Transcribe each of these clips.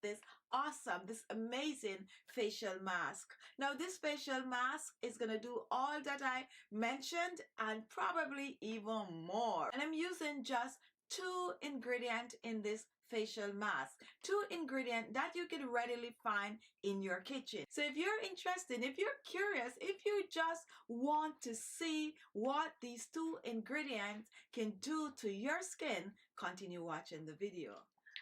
create this amazing facial mask. Now this facial mask is going to do all that I mentioned and probably even more. And I'm using just 2 ingredients in this facial mask. 2 ingredients that you can readily find in your kitchen. So if you're interested, if you're curious, if you just want to see what these 2 ingredients can do to your skin, continue watching the video.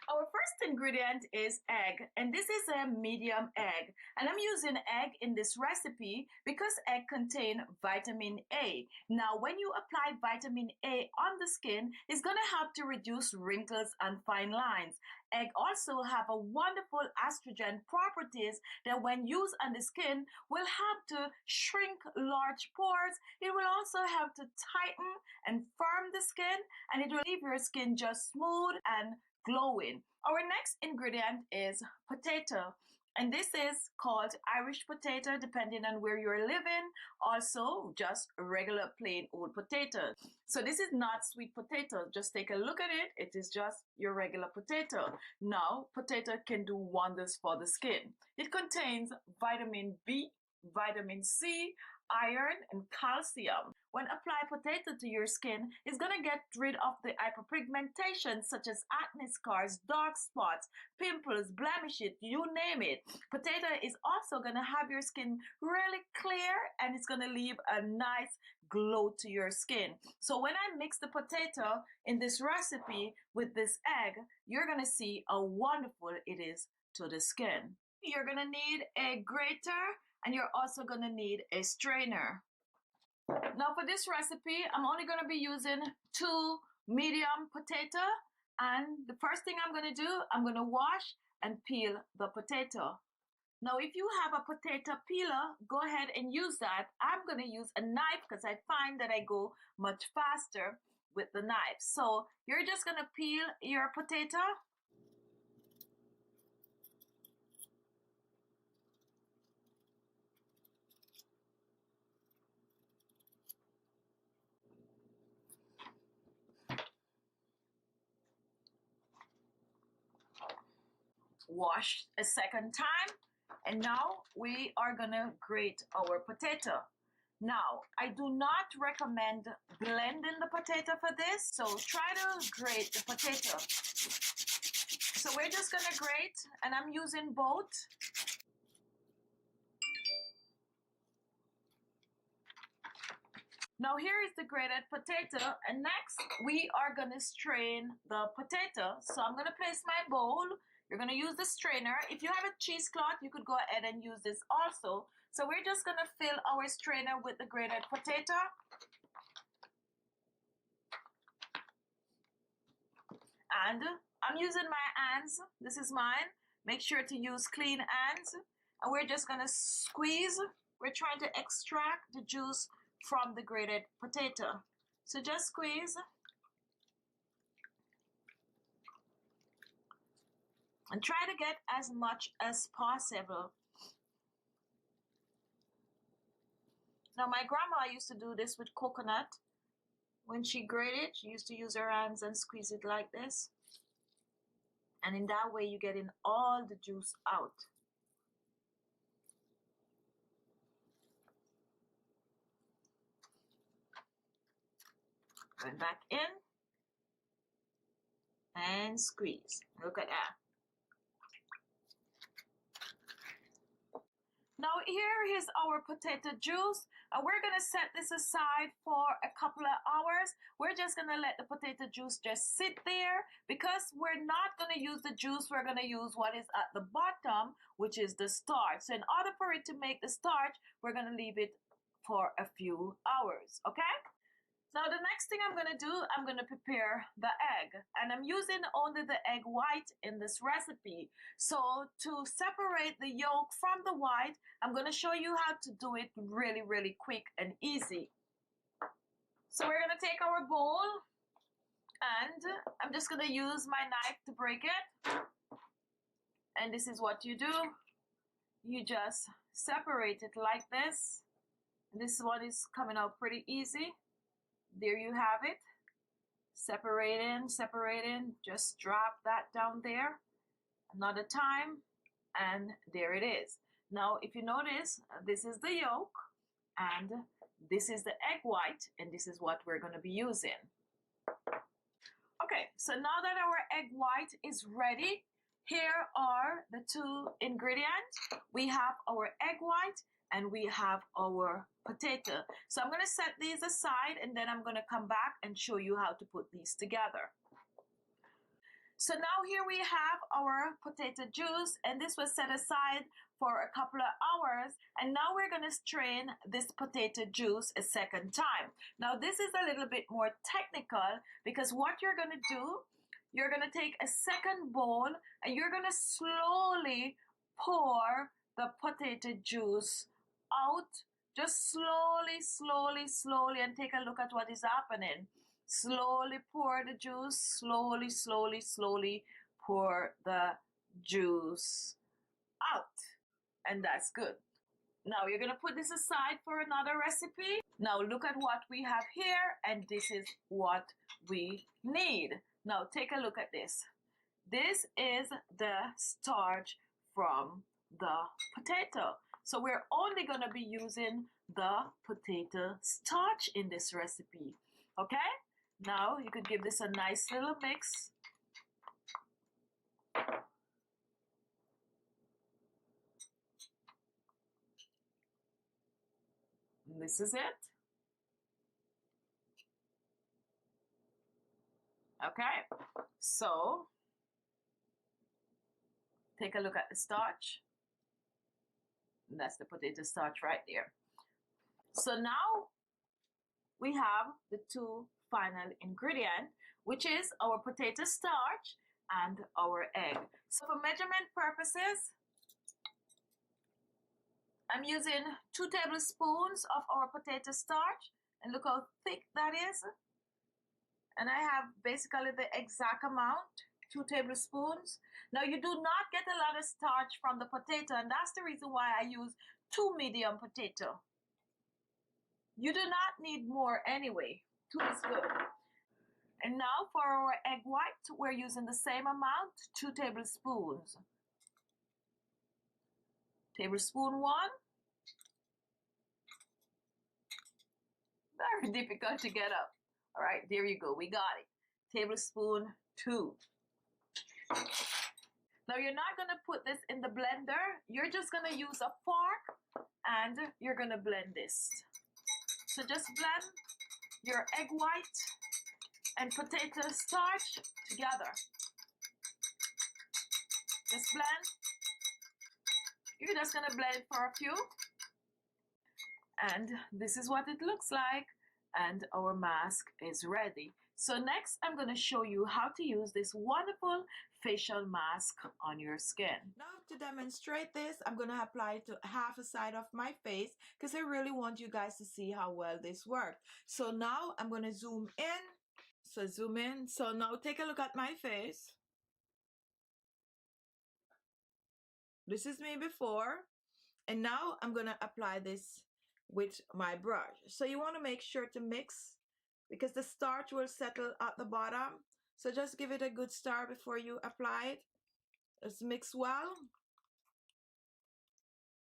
Our first ingredient is egg, and this is a medium egg, and I'm using egg in this recipe because egg contain vitamin A. Now when you apply vitamin A on the skin, it's going to help to reduce wrinkles and fine lines. Egg also have a wonderful astringent properties that when used on the skin will help to shrink large pores. It will also help to tighten and firm the skin, and it will leave your skin just smooth and glowing. Our next ingredient is potato, and this is called Irish potato depending on where you're living. Also just regular plain old potato. So this is not sweet potato. Just take a look at it. It is just your regular potato. Now potato can do wonders for the skin. It contains vitamin B, vitamin C, iron, and calcium. When apply potato to your skin, it's going to get rid of the hyperpigmentation such as acne scars, dark spots, pimples, blemishes, you name it. Potato is also going to have your skin really clear, and it's going to leave a nice glow to your skin. So when I mix the potato in this recipe with this egg, you're going to see how wonderful it is to the skin. You're going to need a grater, and you're also going to need a strainer. Now for this recipe, I'm only going to be using 2 medium potato, and the first thing I'm going to do, I'm going to wash and peel the potato. Now if you have a potato peeler, go ahead and use that. I'm going to use a knife because I find that I go much faster with the knife. So you're just going to peel your potato. Wash a second time, and now we are gonna grate our potato. Now I do not recommend blending the potato for this, so try to grate the potato. So we're just gonna grate, and I'm using both. Now here is the grated potato, and next we are gonna strain the potato. So I'm gonna place my bowl. You're gonna use the strainer. If you have a cheesecloth, you could go ahead and use this also. So we're just gonna fill our strainer with the grated potato. And I'm using my hands. This is mine. Make sure to use clean hands. And we're just gonna squeeze. We're trying to extract the juice from the grated potato. So just squeeze. And try to get as much as possible. Now my grandma used to do this with coconut. When she grated, she used to use her hands and squeeze it like this. And in that way you're getting all the juice out. Going back in. And squeeze. Look at that. Now here is our potato juice. We're going to set this aside for a couple of hours. We're just going to let the potato juice just sit there. Because we're not going to use the juice, we're going to use what is at the bottom, which is the starch. So in order for it to make the starch, we're going to leave it for a few hours, okay? Now the next thing I'm going to do, I'm going to prepare the egg, and I'm using only the egg white in this recipe. So to separate the yolk from the white, I'm going to show you how to do it really, really quick and easy. So we're going to take our bowl, and I'm just going to use my knife to break it. And this is what you do. You just separate it like this. This one is coming out pretty easy. There you have it. Separating, just drop that down there. another time, and there it is. Now, if you notice, this is the yolk, and this is the egg white, and this is what we're going to be using. Okay, so now that our egg white is ready, here are the two ingredients. We have our egg white and we have our potato. So I'm going to set these aside and then I'm going to come back and show you how to put these together. So now here we have our potato juice, and this was set aside for a couple of hours, and now we're going to strain this potato juice a second time. Now this is a little bit more technical, because what you're going to do, you're going to take a second bowl and you're going to slowly pour the potato juice out, just slowly, slowly, slowly, and take a look at what is happening. Slowly pour the juice, slowly, slowly, slowly pour the juice out. And that's good. Now you're going to put this aside for another recipe. Now look at what we have here, and this is what we need. Now take a look at this. This is the starch from the potato. So we're only going to be using the potato starch in this recipe. Okay? Now you could give this a nice little mix. And this is it. Okay, so take a look at the starch. And that's the potato starch right there. So now we have the two final ingredient, which is our potato starch and our egg. So for measurement purposes, I'm using 2 tablespoons of our potato starch, and look how thick that is. And I have basically the exact amount, 2 tablespoons. Now you do not get a lot of starch from the potato, and that's the reason why I use 2 medium potato. You do not need more anyway. 2 is good. And now for our egg white, we're using the same amount, 2 tablespoons. Tablespoon 1. Very difficult to get up. All right, there you go. We got it. Tablespoon 2. Now you're not going to put this in the blender. You're just going to use a fork and you're going to blend this. So just blend your egg white and potato starch together. Just blend. You're just going to blend it for a few. And this is what it looks like. And our mask is ready. So next I'm going to show you how to use this wonderful facial mask on your skin. Now to demonstrate this, I'm going to apply it to half a side of my face because I really want you guys to see how well this works. So now I'm going to zoom in. So zoom in. So now take a look at my face. This is me before. And now I'm going to apply this with my brush. So you want to make sure to mix because the starch will settle at the bottom. So just give it a good stir before you apply it. Just mix well.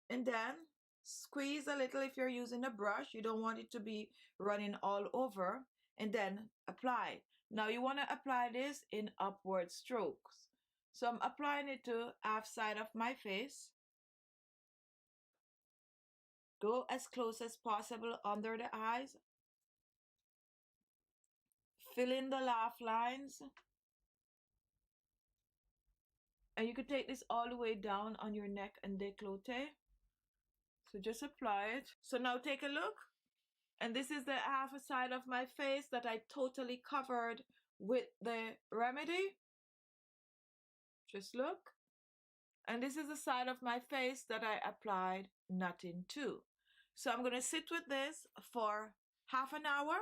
And then squeeze a little if you're using a brush. You don't want it to be running all over. And then apply. Now you want to apply this in upward strokes. So I'm applying it to half side of my face. Go as close as possible under the eyes. Fill in the laugh lines. And you could take this all the way down on your neck and décolleté. So just apply it. So now take a look. And this is the half a side of my face that I totally covered with the remedy. Just look. And this is the side of my face that I applied nothing to. So I'm going to sit with this for half an hour.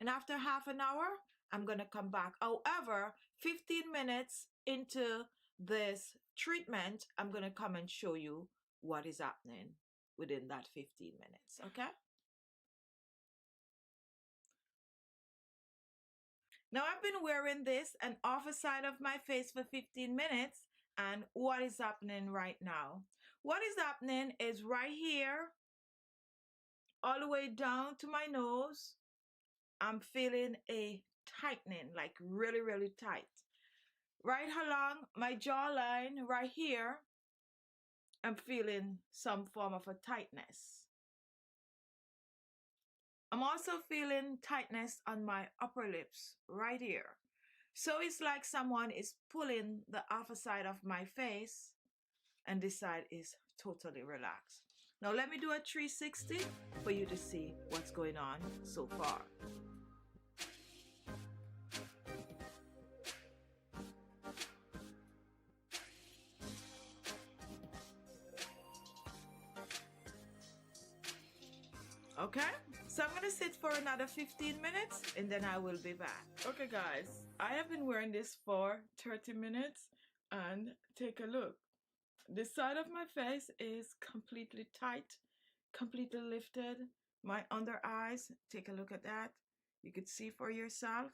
And after half an hour, I'm going to come back. However, 15 minutes into this treatment, I'm going to come and show you what is happening within that 15 minutes. Okay? Now I've been wearing this and off a side of my face for 15 minutes. and what is happening right now. What is happening is right here, all the way down to my nose, I'm feeling a tightening, like really, really tight. Right along my jawline, right here, I'm feeling some form of a tightness. I'm also feeling tightness on my upper lips, right here. So it's like someone is pulling the upper side of my face, and this side is totally relaxed. Now let me do a 360 for you to see what's going on so far. Okay, so I'm gonna sit for another 15 minutes and then I will be back. Okay guys, I have been wearing this for 30 minutes and take a look. This side of my face is completely tight, completely lifted. My under eyes, take a look at that. You could see for yourself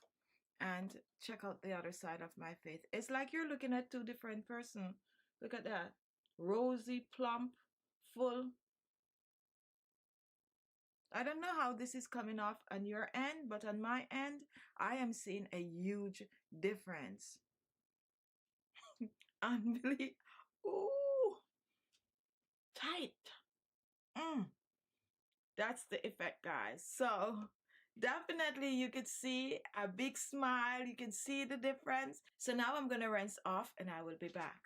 and check out the other side of my face. It's like you're looking at two different persons. Look at that. Rosy, plump, full. I don't know how this is coming off on your end, but on my end, I am seeing a huge difference. Unbelievable. Ooh, tight. That's the effect, guys. So definitely you could see a big smile. You can see the difference. So now I'm going to rinse off and I will be back.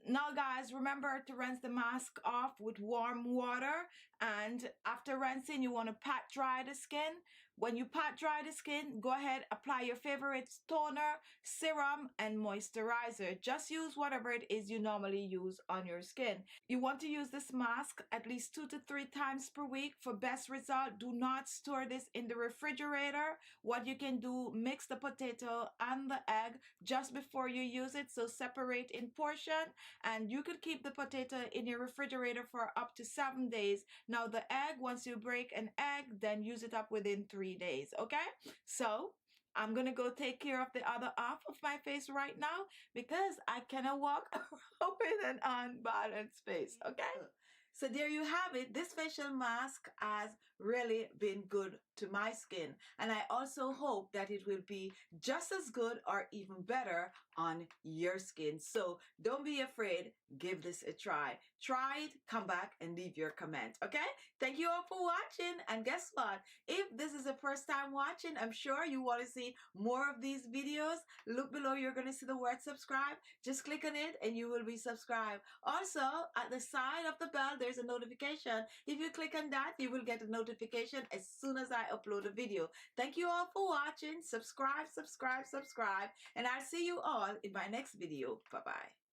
Now guys, remember to rinse the mask off with warm water, and after rinsing you want to pat dry the skin. When you pat dry the skin, go ahead, apply your favorite toner, serum and moisturizer. Just use whatever it is you normally use on your skin. You want to use this mask at least 2 to 3 times per week for best result. Do not store this in the refrigerator. What you can do, mix the potato and the egg just before you use it, so separate in portion, and you could keep the potato in your refrigerator for up to 7 days. Now the egg, once you break an egg, then use it up within 3 days. Okay, so I'm gonna go take care of the other half of my face right now because I cannot walk around with an unbalanced face. Okay, so there you have it. This facial mask has really been good to my skin, and I also hope that it will be just as good or even better on your skin. So don't be afraid, give this a try. Try it, come back and leave your comment. Okay, thank you all for watching, and guess what, if this is the first time watching, I'm sure you want to see more of these videos. Look below, you're going to see the word subscribe. Just click on it and you will be subscribed. Also at the side of the bell there's a notification. If you click on that, you will get a notification as soon as I upload a video. Thank you all for watching. Subscribe, subscribe, subscribe, and I'll see you all in my next video. Bye bye.